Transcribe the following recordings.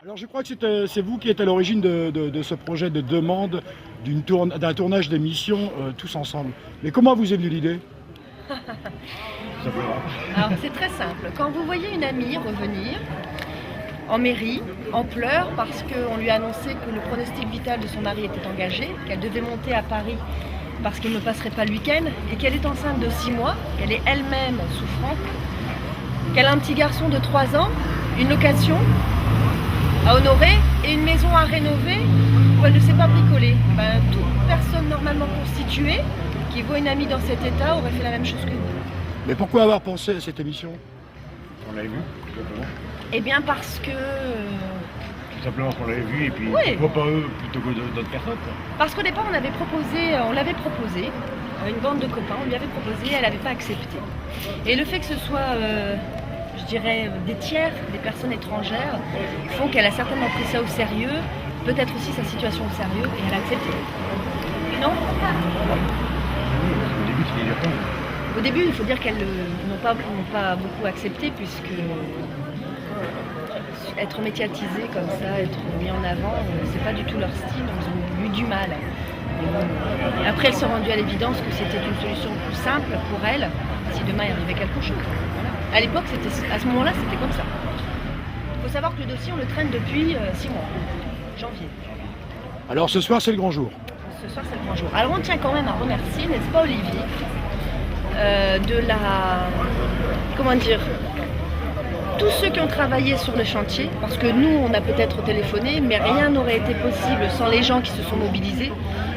Alors je crois que c'est vous qui êtes à l'origine de ce projet de demande d'un tournage d'émission tous ensemble. Mais comment vous est venue l'idée? Alors c'est très simple. Quand vous voyez une amie revenir en mairie, en pleurs, parce qu'on lui a annoncé que le pronostic vital de son mari était engagé, qu'elle devait monter à Paris parce qu'il ne passerait pas le week-end, et qu'elle est enceinte de 6 mois, qu'elle est elle-même souffrante, qu'elle a un petit garçon de 3 ans, une location à honorer et une maison à rénover où elle ne sait pas bricoler. Toute personne normalement constituée qui voit une amie dans cet état aurait fait la même chose que nous. Mais pourquoi avoir pensé à cette émission? On l'avait vu, tout simplement. Eh bien parce que... Tout simplement qu'on l'avait vu et puis Oui. pourquoi pas eux plutôt que d'autres personnes, quoi. Parce qu'au départ on l'avait proposé à une bande de copains, on lui avait proposé, elle n'avait pas accepté. Et le fait que ce soit, je dirais, des tiers, des personnes étrangères, font qu'elle a certainement pris ça au sérieux, peut-être aussi sa situation au sérieux, et elle a accepté. Non? Au début, c'était dur. Au début, il faut dire qu'elles n'ont pas beaucoup accepté, puisque être médiatisé comme ça, être mis en avant, c'est pas du tout leur style, ils ont eu du mal. Et après, elles sont rendues à l'évidence que c'était une solution plus simple pour elles, si demain il arrivait quelque chose. Voilà. À l'époque, à ce moment-là, c'était comme ça. Il faut savoir que le dossier, on le traîne depuis 6 mois, janvier. Alors ce soir c'est le grand jour. Ce soir, c'est le grand jour. Alors on tient quand même à remercier, n'est-ce pas Olivier, comment dire, tous ceux qui ont travaillé sur le chantier, parce que nous, on a peut-être téléphoné, mais rien n'aurait été possible sans les gens qui se sont mobilisés.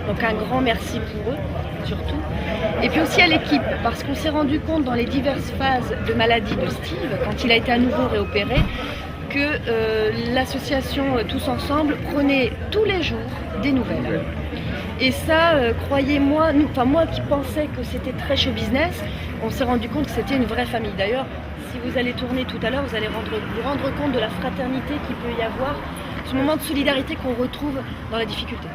Donc un grand merci pour eux, surtout. Et puis aussi à l'équipe, parce qu'on s'est rendu compte dans les diverses phases de maladie de Steve, quand il a été à nouveau réopéré, que l'association Tous Ensemble prenait tous les jours des nouvelles. Et ça, croyez-moi, moi qui pensais que c'était très show business, on s'est rendu compte que c'était une vraie famille. D'ailleurs, si vous allez tourner tout à l'heure, vous allez vous rendre compte de la fraternité qu'il peut y avoir, ce moment de solidarité qu'on retrouve dans la difficulté.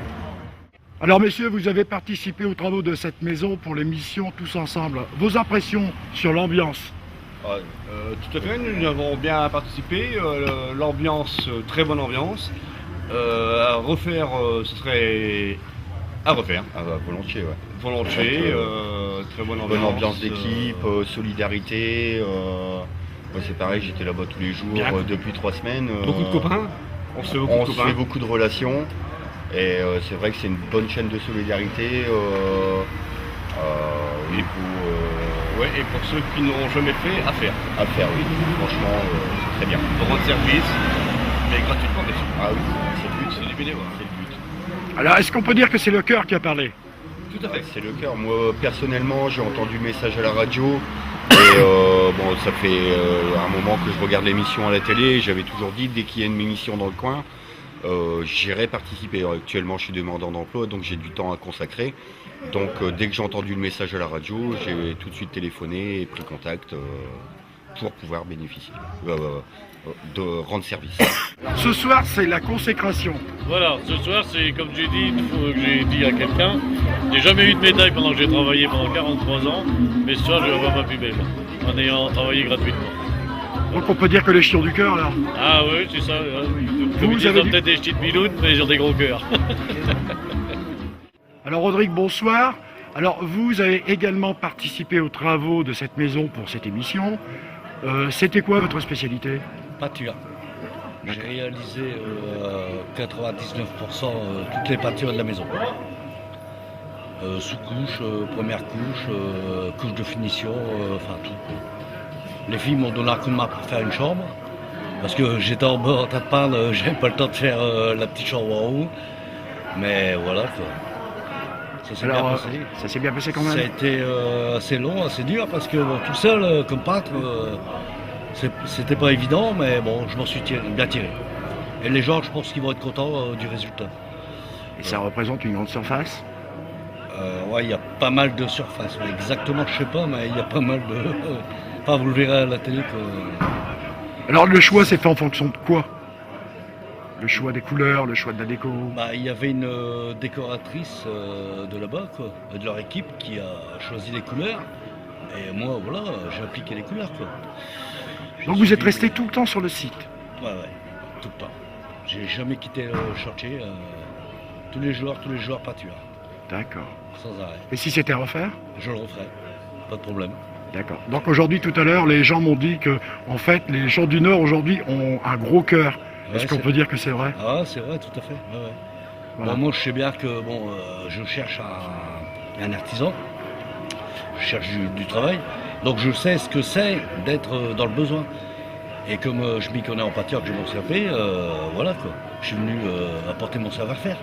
Alors messieurs, vous avez participé aux travaux de cette maison pour l'émission Tous Ensemble. Vos impressions sur l'ambiance? Tout à fait, nous avons bien participé. L'ambiance, très bonne ambiance. À refaire, ce serait à refaire. Volontiers, ouais. Volontiers, très bonne ambiance. Bonne ambiance d'équipe, solidarité. Moi c'est pareil, j'étais là-bas tous les jours Bien. depuis 3 semaines. Beaucoup de copains. On se fait beaucoup On de se copains. fait beaucoup de relations. Et c'est vrai que c'est une bonne chaîne de solidarité. Ouais, et pour ceux qui n'auront jamais fait, à faire. À faire, oui. Franchement, c'est très bien. Pour rendre service, mais gratuitement, bien sûr. Ah oui, c'est le but. C'est du bénévole. C'est le but. Alors est-ce qu'on peut dire que c'est le cœur qui a parlé? Tout à fait. C'est le cœur. Moi, personnellement, j'ai entendu le message à la radio. Et bon, ça fait un moment que je regarde l'émission à la télé. J'avais toujours dit, dès qu'il y a une émission dans le coin, j'irai participer. Actuellement, je suis demandeur d'emploi, donc j'ai du temps à consacrer. Donc, dès que j'ai entendu le message à la radio, j'ai tout de suite téléphoné et pris contact pour pouvoir bénéficier, de rendre service. Ce soir c'est la consécration. Voilà, ce soir, c'est comme j'ai dit à quelqu'un, j'ai jamais eu de médaille pendant que j'ai travaillé pendant 43 ans, mais ce soir, je vais avoir ma plus belle, en ayant travaillé gratuitement. Donc on peut dire que les chiens du cœur là. Ah oui, c'est ça. Comme ils disent, avez on a peut-être des petites bilounes, mais ils ont des gros cœurs. Alors Rodrigue, bonsoir. Alors vous avez également participé aux travaux de cette maison pour cette émission. C'était quoi votre spécialité? Pâture. J'ai réalisé 99% toutes les peintures de la maison. Sous-couche, première couche, couche de finition, enfin tout. Les filles m'ont donné un coup de main pour faire une chambre, parce que j'étais en bas en train de peindre, j'avais pas le temps de faire la petite chambre en haut. Mais voilà quoi. Ça s'est bien passé. Ça s'est bien passé quand même. Ça a été assez long, assez dur, parce que bon, tout seul, comme peintre, c'était pas évident, mais bon, je m'en suis bien tiré. Et les gens, je pense qu'ils vont être contents du résultat. Et ça représente une grande surface? Ouais, il y a pas mal de surface. Ouais, exactement, je sais pas, mais il y a pas mal de... Enfin, vous le verrez à la télé que... Alors le choix s'est fait en fonction de quoi? Le choix des couleurs, le choix de la déco? Bah, il y avait une décoratrice de là-bas, quoi, de leur équipe, qui a choisi les couleurs. Et moi, voilà, j'ai appliqué les couleurs, quoi. Donc vous êtes resté tout le temps sur le site? Ouais, tout le temps. J'ai jamais quitté le chantier. Tous les jours pâture, D'accord. sans arrêt. Et si c'était à refaire? Je le referai, pas de problème. D'accord. Donc aujourd'hui, tout à l'heure, les gens m'ont dit que, en fait, les gens du Nord aujourd'hui ont un gros cœur. Est-ce Ouais, qu'on c'est- peut dire que c'est vrai? Ah, c'est vrai, tout à fait. Ouais, ouais. Voilà. Bon, moi, je sais bien que je cherche un artisan, je cherche du travail, donc je sais ce que c'est d'être dans le besoin. Et comme je m'y connais en pâture, que je m'en servais, voilà quoi. Je suis venu apporter mon savoir-faire.